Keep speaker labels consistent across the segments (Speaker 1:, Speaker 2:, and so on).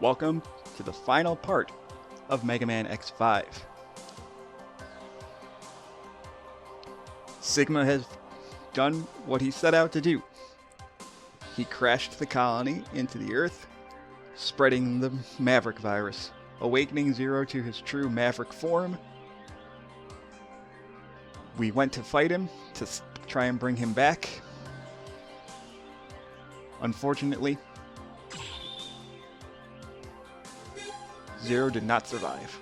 Speaker 1: Welcome to the final part of Megaman X5. Sigma has done what he set out to do. He crashed the colony into the Earth, spreading the Maverick virus, awakening Zero to his true Maverick form. We went to fight him, to try and bring him back. Unfortunately, Zero did not survive.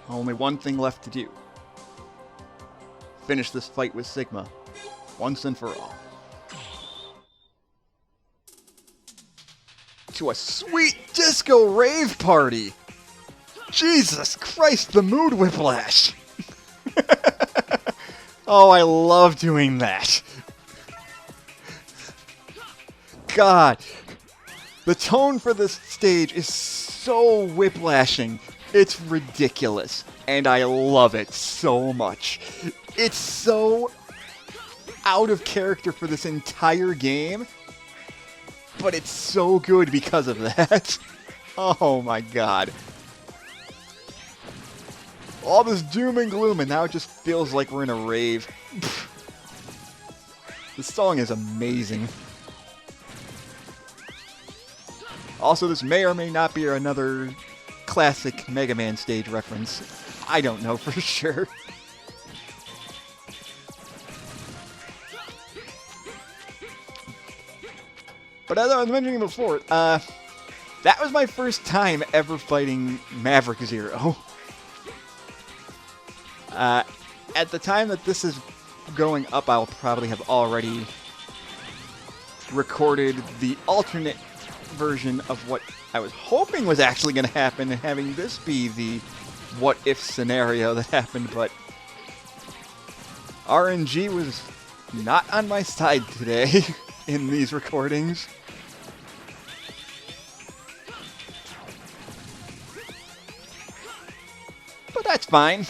Speaker 1: Only one thing left to do. Finish this fight with Sigma, once and for all. To a sweet disco rave party! Jesus Christ, the mood whiplash! Oh, I love doing that. God, the tone for this stage is so whiplashing. It's ridiculous, and I love it so much. It's so out of character for this entire game, but it's so good because of that. Oh my god. All this doom and gloom, and now it just feels like we're in a rave. This song is amazing. Also, this may or may not be another classic Mega Man stage reference. I don't know for sure. But as I was mentioning before, that was my first time ever fighting Maverick Zero. At the time that this is going up, I'll probably have already recorded the alternate version of what I was hoping was actually going to happen, and having this be the what-if scenario that happened, but RNG was not on my side today in these recordings. But that's fine.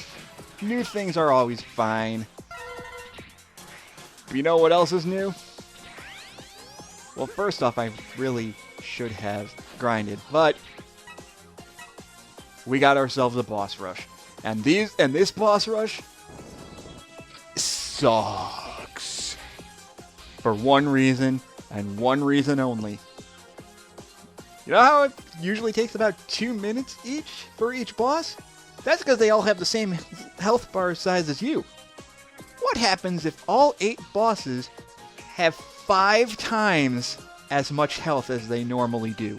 Speaker 1: New things are always fine. But you know what else is new? Well, first off, I really should have grinded, but we got ourselves a boss rush. And this boss rush sucks. For one reason, and one reason only. You know how it usually takes about 2 minutes each for each boss? That's because they all have the same health bar size as you. What happens if all 8 bosses have 5 times as much health as they normally do?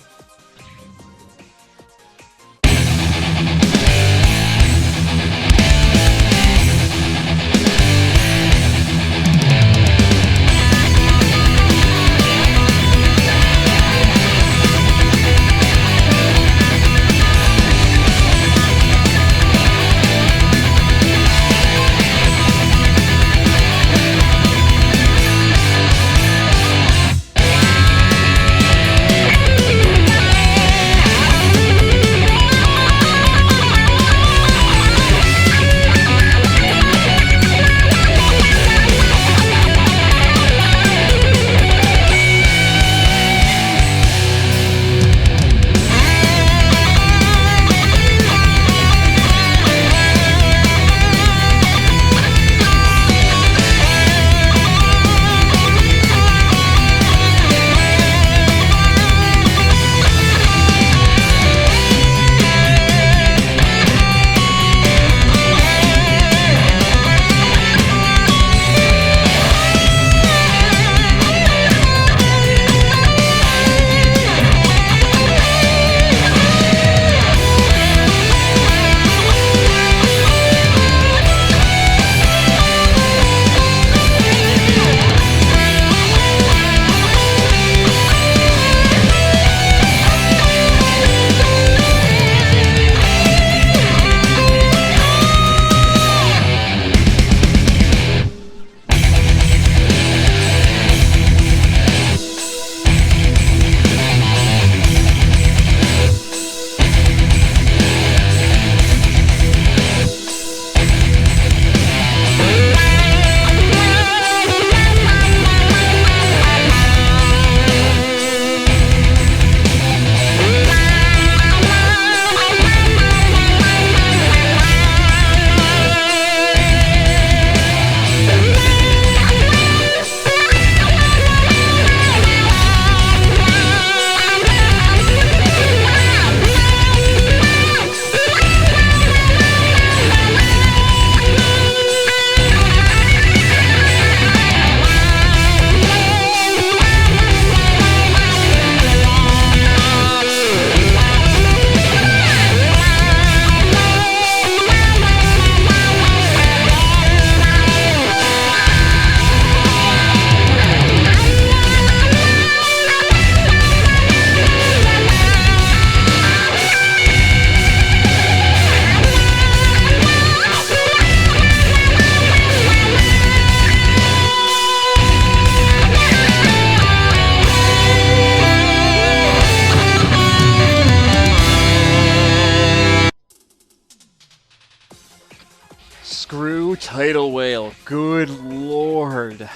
Speaker 1: Good lord.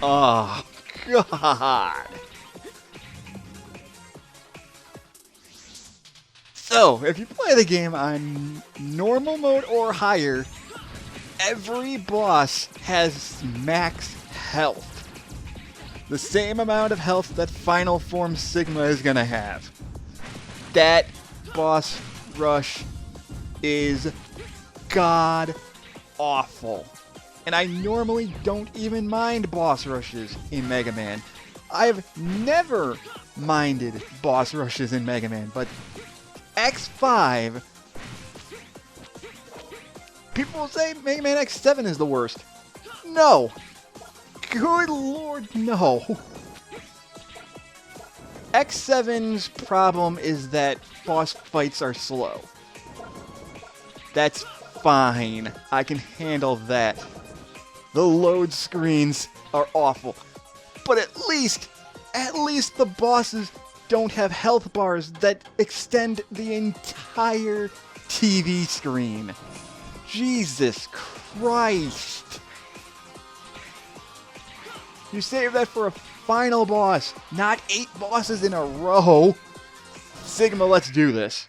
Speaker 1: Oh, God. So, if you play the game on normal mode or higher, every boss has max health. The same amount of health that Final Form Sigma is gonna have. That boss rush is god awful. And I normally don't even mind boss rushes in Mega Man. I've never minded boss rushes in Mega Man, but X5, people will say Mega Man X7 is the worst. No. Good lord, no. X7's problem is that boss fights are slow. That's fine. I can handle that. The load screens are awful. But at least the bosses don't have health bars that extend the entire TV screen. Jesus Christ. You save that for a final boss, not 8 bosses in a row. Sigma, let's do this.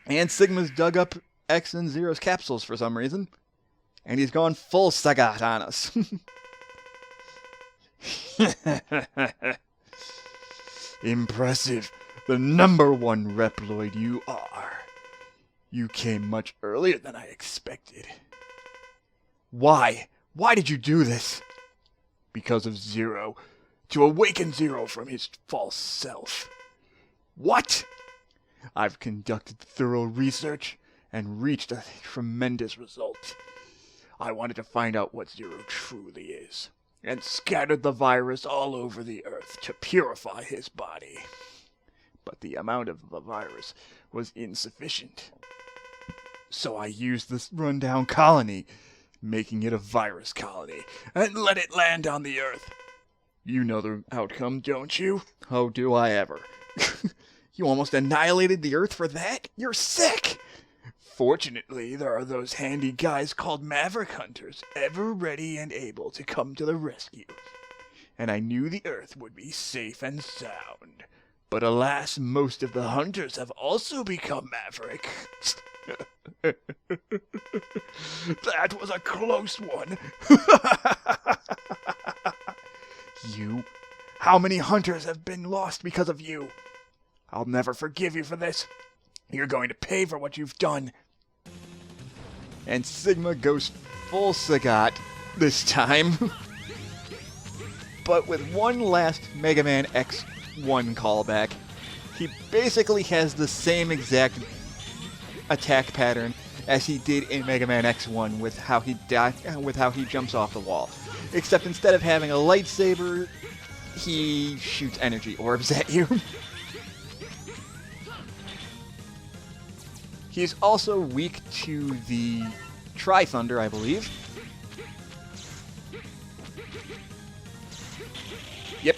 Speaker 1: And Sigma's dug up X and Zero's capsules for some reason. And he's gone full Sagat on us. Impressive. The #1 Reploid you are. You came much earlier than I expected. Why? Why did you do this? Because of Zero. To awaken Zero from his false self. What? I've conducted thorough research and reached a tremendous result. I wanted to find out what Zero truly is, and scattered the virus all over the Earth to purify his body. But the amount of the virus was insufficient. So I used this rundown colony, making it a virus colony, and let it land on the Earth. You know the outcome, don't you? Oh, do I ever. You almost annihilated the Earth for that? You're sick! Fortunately, there are those handy guys called Maverick Hunters, ever ready and able to come to the rescue. And I knew the Earth would be safe and sound. But alas, most of the hunters have also become Maverick. That was a close one. You? How many hunters have been lost because of you? I'll never forgive you for this. You're going to pay for what you've done. And Sigma goes full Sagat this time. But with one last Mega Man X1 callback, he basically has the same exact attack pattern as he did in Mega Man X1 with how he jumps off the wall. Except instead of having a lightsaber, he shoots energy orbs at you. He's also weak to the Tri-Thunder, I believe. Yep.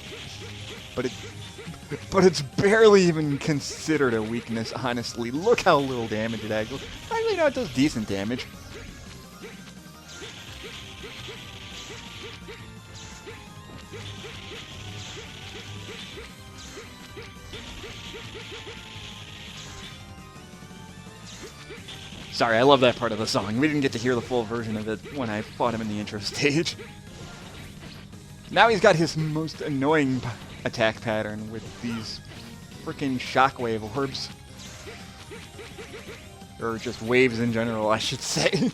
Speaker 1: But it's barely even considered a weakness, honestly. Look how little damage it actually... Actually, no, it does decent damage. Sorry, I love that part of the song. We didn't get to hear the full version of it when I fought him in the intro stage. Now he's got his most annoying attack pattern with these freaking shockwave orbs. Or just waves in general, I should say.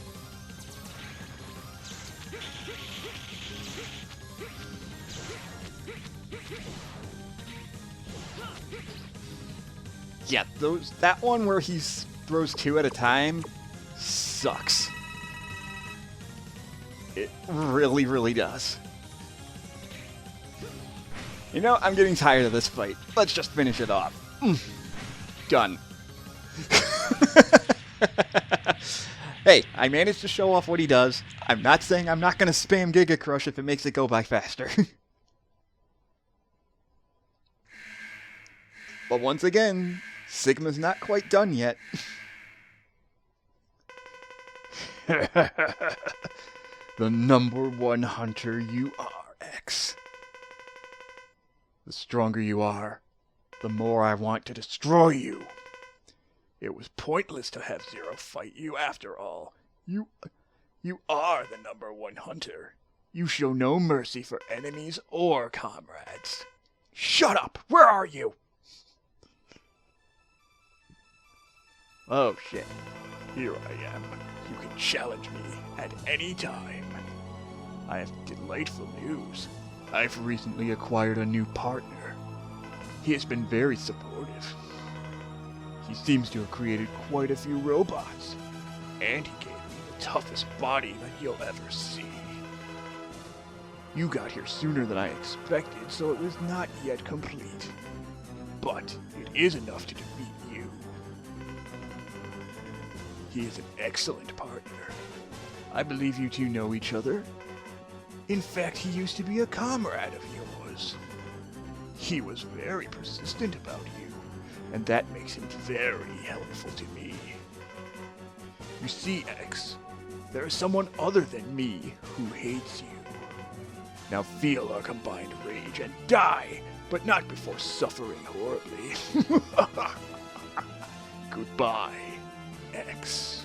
Speaker 1: Yeah, that one where he throws 2 at a time sucks. It really, really does. You know, I'm getting tired of this fight. Let's just finish it off. Done. Hey, I managed to show off what he does. I'm not saying I'm not going to spam Giga Crush if it makes it go by faster. But once again, Sigma's not quite done yet. The #1 hunter you are, X. The stronger you are, the more I want to destroy you. It was pointless to have Zero fight you after all. You are the #1 hunter. You show no mercy for enemies or comrades. Shut up! Where are you? Oh shit. Here I am. You can challenge me at any time. I have delightful news. I've recently acquired a new partner. He has been very supportive. He seems to have created quite a few robots, and he gave me the toughest body that you'll ever see. You got here sooner than I expected, so it was not yet complete. But it is enough to defeat you. He is an excellent partner. I believe you two know each other. In fact, he used to be a comrade of yours. He was very persistent about you, and that makes him very helpful to me. You see, X, there is someone other than me who hates you. Now feel our combined rage and die, but not before suffering horribly. Goodbye, X.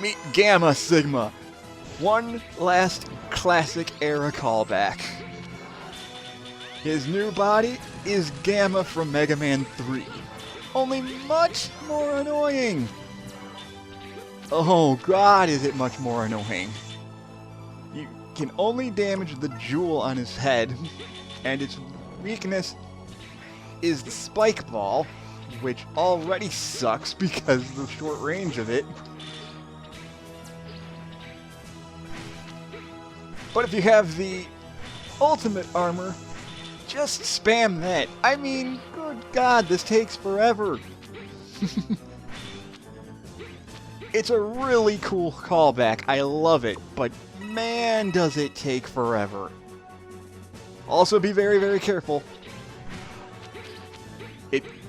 Speaker 1: Meet Gamma Sigma. One last classic era callback. His new body is Gamma from Megaman 3, only much more annoying. Oh god, is it much more annoying. You can only damage the jewel on his head, and its weakness is the spike ball, which already sucks because of the short range of it. But if you have the ultimate armor, just spam that. I mean, good god, this takes forever. It's a really cool callback. I love it, but man, does it take forever. Also, be very, very careful.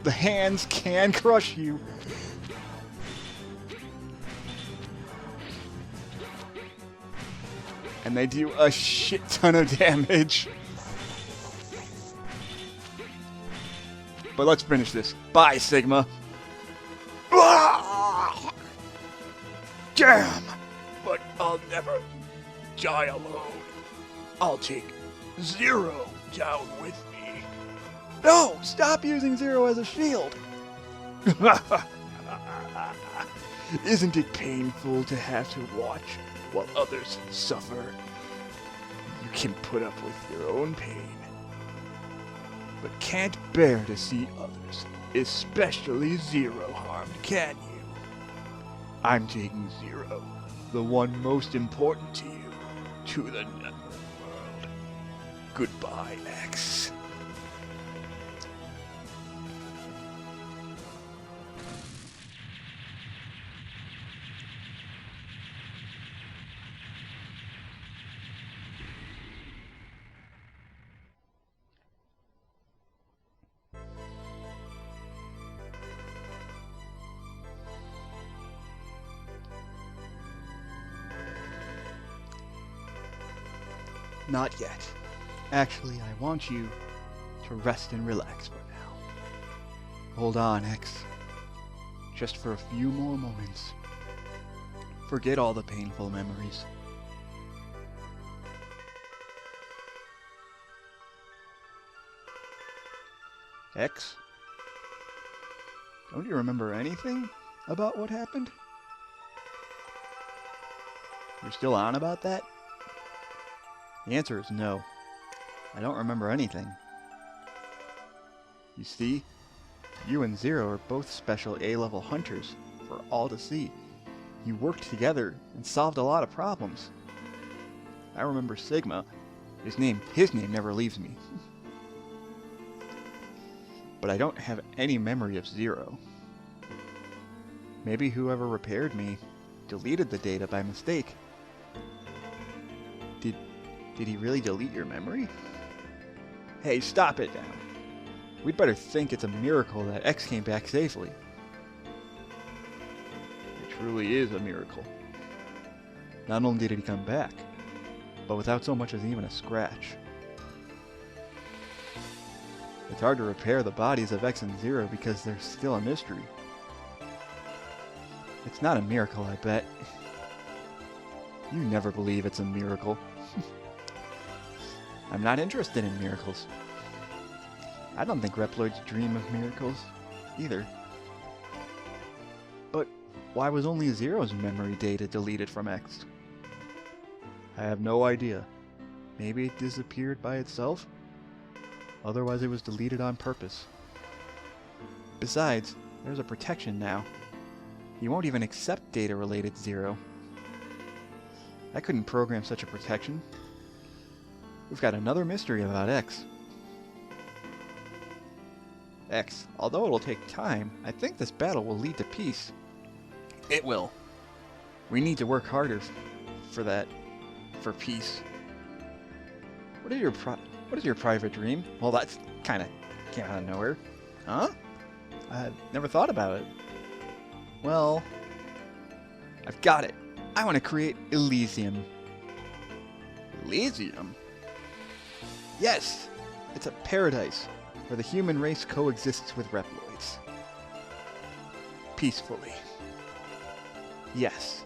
Speaker 1: The hands can crush you. And they do a shit ton of damage. But let's finish this. Bye, Sigma. Damn! But I'll never die alone. I'll take Zero down with me. No! Stop using Zero as a shield! Isn't it painful to have to watch while others suffer? You can put up with your own pain, but can't bear to see others, especially Zero, harmed, can you? I'm taking Zero, the one most important to you, to the netherworld. Goodbye, X. Not yet. Actually, I want you to rest and relax for now. Hold on, X. Just for a few more moments. Forget all the painful memories. X? Don't you remember anything about what happened? You're still on about that? The answer is no. I don't remember anything. You see, you and Zero are both special A-level hunters for all to see. You worked together and solved a lot of problems. I remember Sigma. His name never leaves me. But I don't have any memory of Zero. Maybe whoever repaired me deleted the data by mistake. Did he really delete your memory? Hey, stop it now. We'd better think it's a miracle that X came back safely. Which truly is a miracle. Not only did he come back, but without so much as even a scratch. It's hard to repair the bodies of X and Zero because they're still a mystery. It's not a miracle, I bet. You never believe it's a miracle. I'm not interested in miracles. I don't think Reploids dream of miracles, either. But why was only Zero's memory data deleted from X? I have no idea. Maybe it disappeared by itself? Otherwise it was deleted on purpose. Besides, there's a protection now. He won't even accept data related to Zero. I couldn't program such a protection. We've got another mystery about X. X, although it'll take time, I think this battle will lead to peace. It will. We need to work harder for that. For peace. What is your private dream? Well, that's kind of came out of nowhere. Huh? I never thought about it. Well, I've got it. I want to create Elysium. Elysium? Yes! It's a paradise where the human race coexists with Reploids. Peacefully. Yes,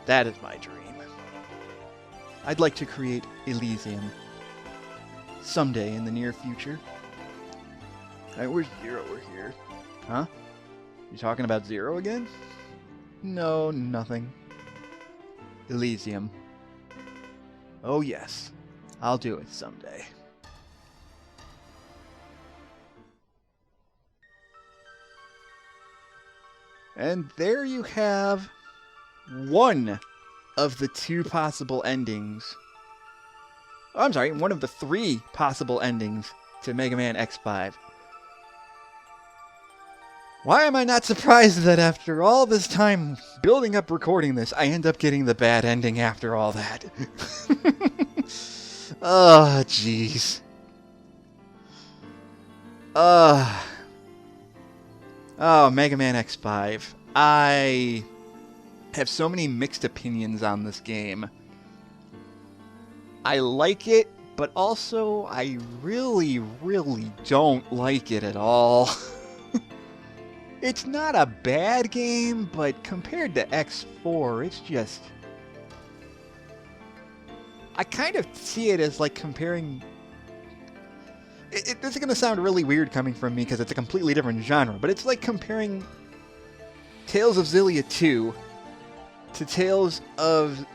Speaker 1: that is my dream. I'd like to create Elysium. Someday in the near future. I wish Zero were here. Huh? You talking about Zero again? No, nothing. Elysium. Oh yes, I'll do it someday. And there you have one of the two possible endings. Oh, I'm sorry, one of the three possible endings to Mega Man X5. Why am I not surprised that after all this time building up recording this, I end up getting the bad ending after all that? Oh, jeez. Oh, Mega Man X5. I have so many mixed opinions on this game. I like it, but also I really, really don't like it at all. It's not a bad game, but compared to X4, it's just... I kind of see it as like comparing... This is going to sound really weird coming from me because it's a completely different genre, but it's like comparing Tales of Xillia 2 to Tales of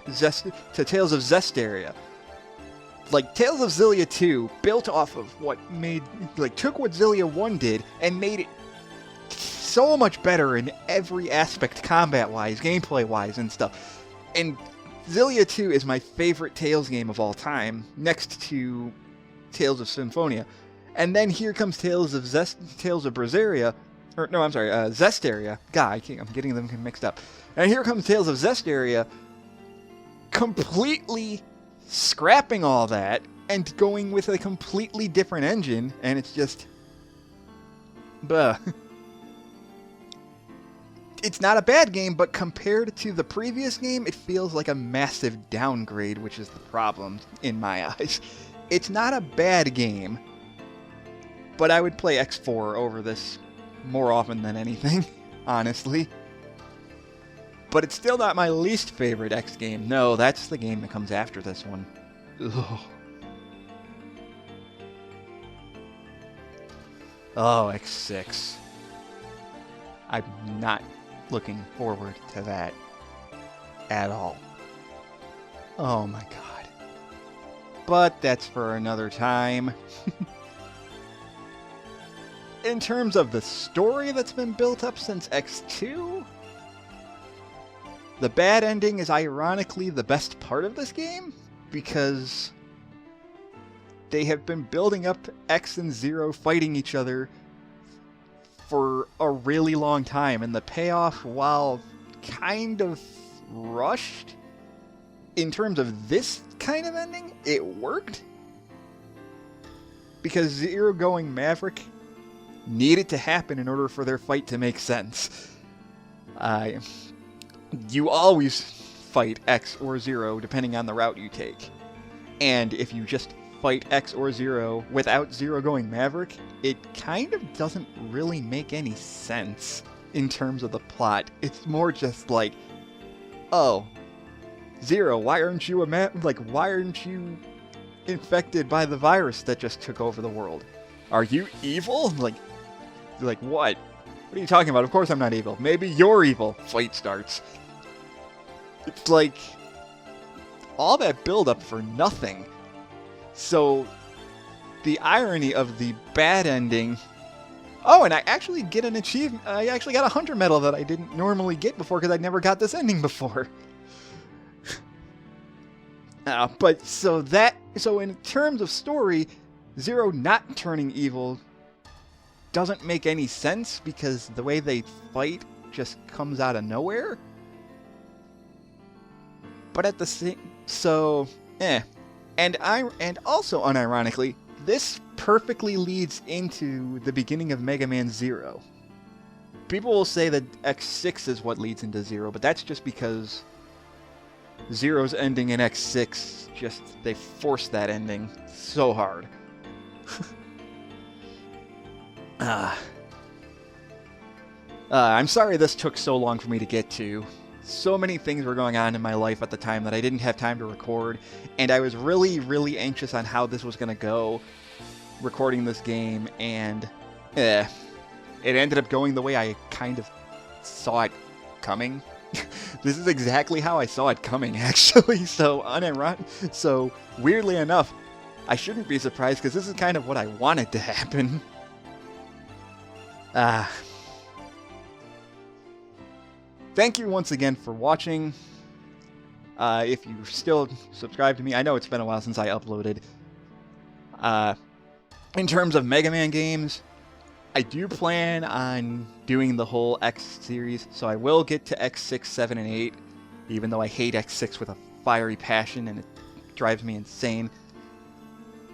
Speaker 1: Zestiria. Like, Tales of Xillia 2 built off of what made, like, took what Xillia 1 did and made it so much better in every aspect, combat-wise, gameplay-wise, and stuff. And Xillia 2 is my favorite Tales game of all time, next to Tales of Symphonia. And then here comes Tales of Berseria, or no, I'm sorry, Zestiria. God, I'm getting them mixed up. And here comes Tales of Zestiria, completely scrapping all that and going with a completely different engine, and it's just... Buh. It's not a bad game, but compared to the previous game, it feels like a massive downgrade, which is the problem in my eyes. It's not a bad game, but I would play X4 over this more often than anything, honestly. But it's still not my least favorite X game. No, that's the game that comes after this one. Ugh. Oh, X6. I'm not looking forward to that at all. Oh my god. But that's for another time. In terms of the story that's been built up since X2, the bad ending is ironically the best part of this game, because they have been building up X and Zero fighting each other for a really long time, and the payoff, while kind of rushed, in terms of this kind of ending, it worked. Because Zero going Maverick needed to happen in order for their fight to make sense. You always fight X or Zero depending on the route you take. And if you just fight X or Zero without Zero going Maverick, it kind of doesn't really make any sense in terms of the plot. It's more just like, oh, Zero, why aren't you why aren't you infected by the virus that just took over the world? Are you evil? Like what? What are you talking about? Of course I'm not evil. Maybe you're evil. Fight starts. It's like all that build-up for nothing. So the irony of the bad ending. Oh, and I actually get an achievement. I actually got a Hunter medal that I didn't normally get before because I'd never got this ending before. So in terms of story, Zero not turning evil doesn't make any sense because the way they fight just comes out of nowhere. But at the same, and also unironically, this perfectly leads into the beginning of Mega Man Zero. People will say that X6 is what leads into Zero, but that's just because Zero's ending in X6, they forced that ending so hard. I'm sorry this took so long for me to get to. So many things were going on in my life at the time that I didn't have time to record, and I was really, really anxious on how this was going to go, recording this game, and it ended up going the way I kind of saw it coming. This is exactly how I saw it coming, actually, so weirdly enough, I shouldn't be surprised, because this is kind of what I wanted to happen. Thank you once again for watching. If you still subscribe to me, I know it's been a while since I uploaded. In terms of Mega Man games, I do plan on doing the whole X series, so I will get to X6, 7, and 8, even though I hate X6 with a fiery passion and it drives me insane.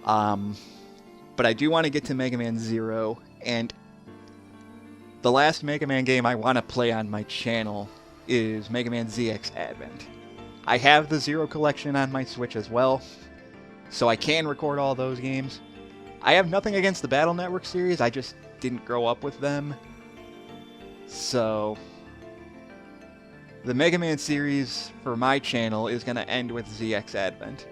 Speaker 1: But I do want to get to Mega Man 0, and the last Mega Man game I want to play on my channel is Mega Man ZX Advent. I have the Zero collection on my Switch as well, so I can record all those games. I have nothing against the Battle Network series, I just didn't grow up with them. So the Mega Man series for my channel is going to end with ZX Advent.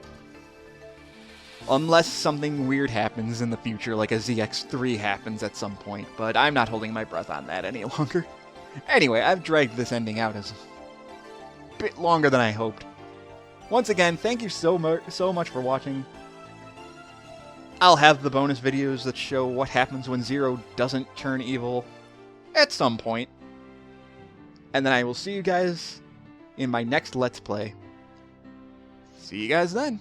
Speaker 1: Unless something weird happens in the future, like a ZX3 happens at some point, but I'm not holding my breath on that any longer. Anyway, I've dragged this ending out as a bit longer than I hoped. Once again, thank you so much for watching. I'll have the bonus videos that show what happens when Zero doesn't turn evil at some point. And then I will see you guys in my next Let's Play. See you guys then.